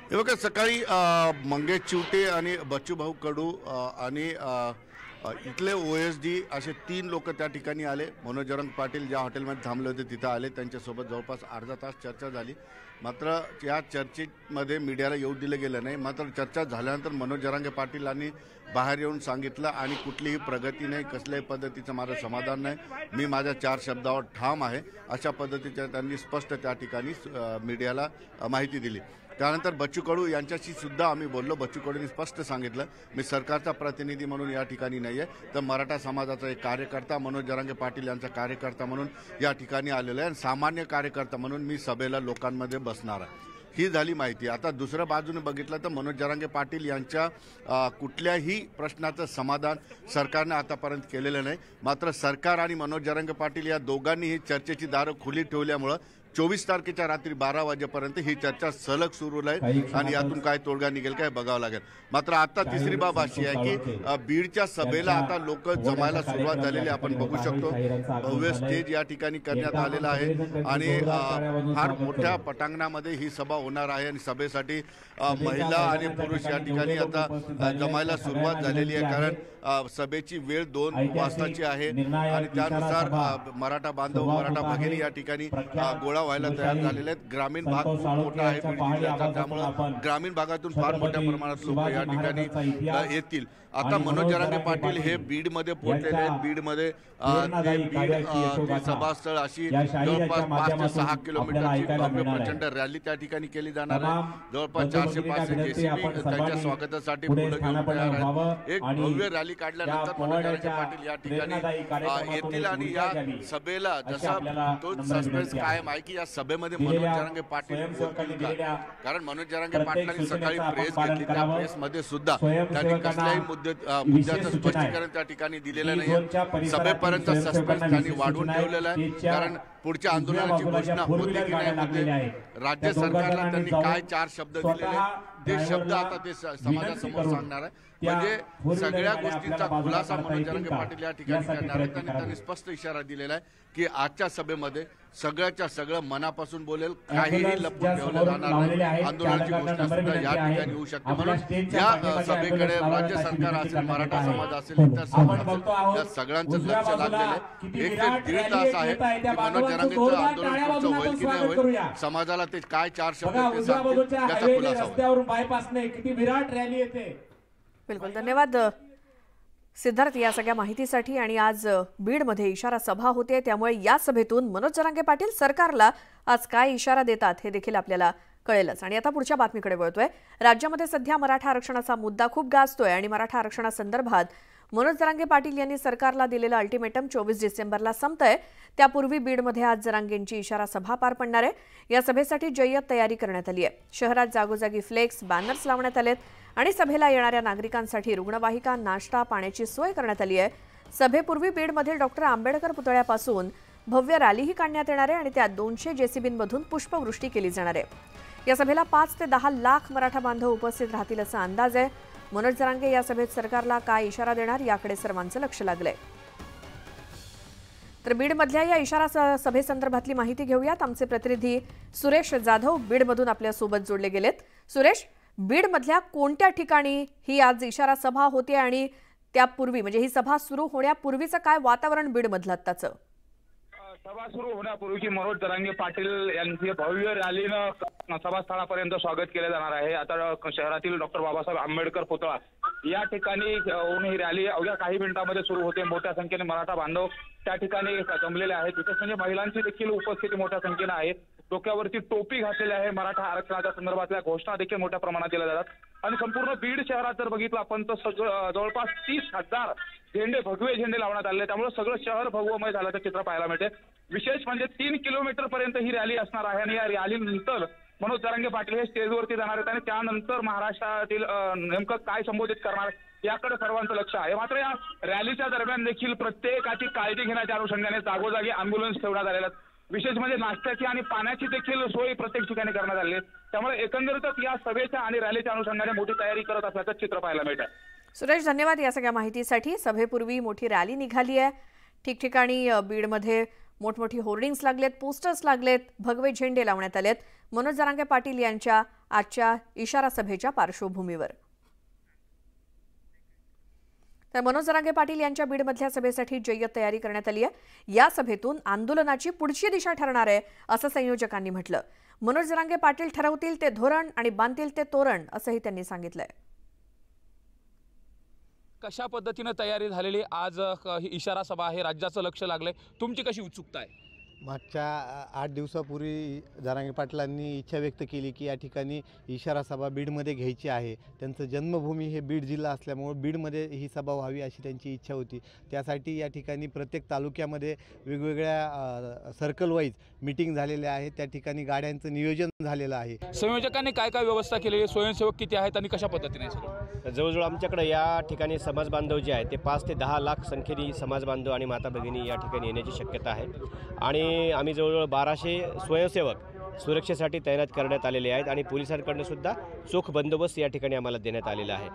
हे बघा सकाळी मंगेश चिवटे आणि बच्चूभाऊ कडू आणि इथले OSD असे 3 लोक त्या ठिकाणी आले। मनोज जरंग पाटील ज्या हॉटेलमध्ये थांबले होते तिथे आले, त्यांच्यासोबत जवळपास अर्धा तास चर्चा झाली। मात्र या चर्चेमध्ये मीडियाला येऊ दिले गेले नाही। मात्र चर्चा झाल्यानंतर मनोज जरांगे पाटीलांनी बाहेर येऊन सांगितलं आणि कुठलीही प्रगती नाही, कसल्याही पद्धतीचं माझं समाधान नाही, मी माझ्या 4 शब्दावर ठाम आहे, अशा पद्धतीच्या त्यांनी स्पष्ट त्या ठिकाणी मीडियाला माहिती दिली। त्यानंतर बच्चू कडू यांच्याशी सुद्धा आम्ही बोललो। बच्चू कडूंनी स्पष्ट सांगितलं, मी सरकारचा प्रतिनिधी म्हणून या ठिकाणी नाही आहे, तर मराठा समाजाचा एक कार्यकर्ता मनोज जरांगे पाटील यांचा कार्यकर्ता म्हणून या ठिकाणी आलेला आहे आणि सामान्य कार्यकर्ता म्हणून मी सभेला लोकांमध्ये बसणार आहे, ही झाली माहिती। आता दुसऱ्या बाजूने बघितलं तर मनोज जरांगे पाटील यांच्या कुठल्याही प्रश्नाचं समाधान सरकारने आतापर्यंत केलेलं नाही। मात्र सरकार आणि मनोज जरांगे पाटील या दोघांनी ही चर्चेची दारं खुली ठेवल्यामुळं 24 तारखेच्या रात्री 12 वाजेपर्यंत ही चर्चा सलग सुरू राहील आणि यातून काय तोडगा निघेल काय बघावं लागेल। मात्र आता तिसरी बाब अशी आहे की बीडच्या सभेला आता लोक जमायला सुरुवात झालेली आपण बघू शकतो। भव्य स्टेज या ठिकाणी करण्यात आलेला आहे आणि फार मोठ्या पटांगणामध्ये ही सभा होणार आहे आणि सभेसाठी महिला आणि पुरुष या ठिकाणी आता जमायला सुरुवात झालेली आहे, कारण सभेची वेळ 2 वाजताची आहे आणि त्यानुसार मराठा बांधव मराठा भगिनी या ठिकाणी गोळा व्हायला तयार झालेले आहेत। ग्रामीण भाग खूप मोठा आहे बीड जिल्ह्याचा, त्यामुळे ग्रामीण भागातून फार मोठ्या प्रमाणात लोक या ठिकाणी येतील। आता मनोज जरांगे पाटील हे बीडमध्ये पोहोचलेले आहेत। बीडमध्ये सभास्थळ अशी जवळपास 5 ते 6 किलोमीटरची भव्य प्रचंड रॅली त्या ठिकाणी केली जाणार आहे। जवळपास 400-500 JCB त्यांच्या स्वागतासाठी पुढे घेऊन तयार आहेत। एक भव्य रॅली काढल्यानंतर मनोज जरांगे पाटील या ठिकाणी येतील आणि या सभेला जसा तो सस्पेन्स कायम आहे की या सभेमध्ये मनोज जरांगे पाटील बोलतील का, कारण मनोज जरांगे पाटलांनी सकाळी प्रेस घेतली, त्या प्रेसमध्ये सुद्धा त्यांनी कसल्याही मुद्द्याचं स्पष्टीकरण त्या ठिकाणी दिलेलं नाही। सभेपर्यंत सस्पेन्स त्यांनी वाढवून ठेवलेला आहे, कारण पुढच्या आंदोलनाची घोषणा होते की नाही होते, राज्य सरकारला त्यांनी काय 4 शब्द दिलेले ते शब्द आता ते समाजासमोर सांगणार आहे। म्हणजे सगळ्या गोष्टींचा खुलासा मनोज जरांगे पाटील या ठिकाणी करणार आहेत। त्यांनी स्पष्ट इशारा दिलेला आहे की आजच्या सभेमध्ये सगळ्याच्या सगळं मनापासून बोलेल, काहीही लपवून ठेवलं जाणार नाही, आंदोलनाची घोषणा सुद्धा या ठिकाणी होऊ शकते। म्हणून या सभेकडे राज्य सरकार असेल, मराठा समाज असेल, इतर समाज असेल, या सगळ्यांचं लक्ष लागलेलं आहे। 1 ते 1.5 तास आहे की मनोज जरांगेचं आंदोलन पुढचं होईल की नाही होईल, समाजाला ते काय 4 शब्द ते सांगतील याचा खुलासा होईल। बिलकुल, धन्यवाद सिद्धार्थ या सगळ्या माहितीसाठी। आणि आज बीडमध्ये इशारा सभा होते, त्यामुळे या सभेतून मनोज जरांगे पाटील सरकारला आज काय इशारा देतात हे देखील आपल्याला कळेलच। आणि आता पुढच्या बातमीकडे वळतोय। राज्यामध्ये सध्या मराठा आरक्षणाचा मुद्दा खूप गाजतोय आणि मराठा आरक्षणासंदर्भात मनोज जरांगे पाटील यांनी सरकारला दिलेलं अल्टिमेटम 24 डिसेंबरला संपतंय। त्यापूर्वी बीडमध्ये आज जरांगेंची इशारा सभा पार पडणार आहे। या सभेसाठी जय्यत तयारी करण्यात आली आहे। शहरात जागोजागी फ्लेक्स बॅनर्स लावण्यात आलेत आणि सभेला येणाऱ्या नागरिकांसाठी रुग्णवाहिका, नाश्ता, पाण्याची सोय करण्यात आली आहे। सभेपूर्वी बीडमध्ये डॉक्टर आंबेडकर पुतळ्यापासून भव्य रॅलीही काढण्यात येणार आहे आणि त्यात 200 JCBमधून पुष्पवृष्टी केली जाणार आहे। या सभेला 5 ते 10 लाख मराठा बांधव उपस्थित राहतील असा अंदाज आहे। मनोज जरांगे या सभेत सरकारला काय इशारा देणार याकडे सर्वांचं लक्ष लागलंय। तर बीडमधल्या या इशारा सभेसंदर्भातली माहिती घेऊयात। आमचे प्रतिनिधी सुरेश जाधव बीडमधून आपल्या सोबत जोडले गेलेत। सुरेश, बीडमधल्या कोणत्या ठिकाणी ही आज इशारा सभा होते आणि त्यापूर्वी म्हणजे ही सभा सुरू होण्यापूर्वीचं काय वातावरण बीडमधलं आत्ताचं? सभा सुरू होण्यापूर्वी मनोज जरांगे पाटील यांचे भव्य रॅलीनं सभास्थळापर्यंत स्वागत केले जाणार आहे। आता शहरातील डॉक्टर बाबासाहेब आंबेडकर पुतळा या ठिकाणी ही रॅली अवघ्या काही मिनिटांमध्ये सुरू होते। मोठ्या संख्येने मराठा बांधव त्या ठिकाणी जमलेले आहेत। विशेष म्हणजे महिलांची देखील उपस्थिती मोठ्या संख्येने आहे। डोक्यावरती टोपी घातलेली आहे। मराठा आरक्षणाच्या संदर्भातल्या घोषणा देखील मोठ्या प्रमाणात दिल्या जातात आणि संपूर्ण बीड शहरात जर बघितलं आपण तर जवळपास 30,000 झेंडे, भगवे झेंडे लावण्यात आले, त्यामुळे सगळं शहर भगवमय झाल्याचं चित्र पाहायला मिळते। विशेष म्हणजे 3 किलोमीटर पर्यंत ही रॅली असणार आहे आणि या रॅलीनंतर मनोज जरांगे पाटील हे स्टेजवरती जाणार आहेत आणि त्यानंतर महाराष्ट्रातील नेमकं काय संबोधित करणार याकडे सर्वांचं लक्ष आहे। मात्र या रॅलीच्या दरम्यान देखील प्रत्येकाची काळजी घेण्याच्या अनुषंगाने जागोजागी अँब्युलन्स ठेवण्यात आलेल्या आहेत। विशेष म्हणजे नाश्त्याची आणि पाण्याची देखील सोय प्रत्येक ठिकाणी करण्यात आली आहे। त्यामुळे एकंदरीतच या सभेच्या आणि रॅलीच्या अनुषंगाने मोठी तयारी करत असल्याचं चित्र पाहायला मिळतं। सुरेश, धन्यवाद या सगळ्या माहितीसाठी। सभेपूर्वी मोठी रॅली निघाली आहे, ठिकठिकाणी बीडमध्ये मोठमोठी होर्डिंग्स लागलेत, पोस्टर्स लागलेत, भगवे झेंडे लावण्यात आलेत मनोज जरांगे पाटील यांच्या आजच्या इशारा सभेच्या पार्श्वभूमीवर. तर मनोज जरांगे पाटील यांच्या बीडमधल्या सभेसाठी जय्यत तयारी करण्यात आली आहे. या सभेतून आंदोलनाची पुढची दिशा ठरणार आहे असं संयोजकांनी म्हटलं. मनोज जरांगे पाटील ठरवतील ते धोरण आणि बांधतील ते तोरण असंही त्यांनी सांगितलंय. कशा पद्धतीने तयारी झालेली आज ही इशारा सभा आहे, राज्याचं लक्ष लागलंय, तुमची कशी उत्सुकता आहे? मागच्या 8 दिवसापूर्वी जरांगे पाटलांनी इच्छा व्यक्त केली की या ठिकाणी इशारा सभा बीडमध्ये घ्यायची आहे. त्यांचं जन्मभूमी हे बीड जिल्हा असल्यामुळे बीडमध्ये ही सभा व्हावी अशी त्यांची इच्छा होती. त्यासाठी या ठिकाणी प्रत्येक तालुक्यामध्ये वेगवेगळ्या सर्कल वाईज मीटिंग झालेल्या आहेत. त्या ठिकाणी गाड्यांचं नियोजन झालेलं आहे. संयोजकांनी काय काय व्यवस्था केलेली आहे, स्वयंसेवक किती आहेत आणि कशा पद्धतीने सगळं? जवळजवळ आमच्याकडे या ठिकाणी समाज बांधव जे आहेत ते 5 ते 10 लाख संख्येने समाज बांधव आणि माता भगिनी या ठिकाणी येण्याची शक्यता आहे. आणि आम्ही जवळजवळ 1200 स्वयंसेवक सुरक्षेसाठी तैनात करण्यात आलेले आहेत आणि पोलिसांकडून सुद्धा चोख बंदोबस्त या ठिकाणी आम्हाला देण्यात आलेला आहे.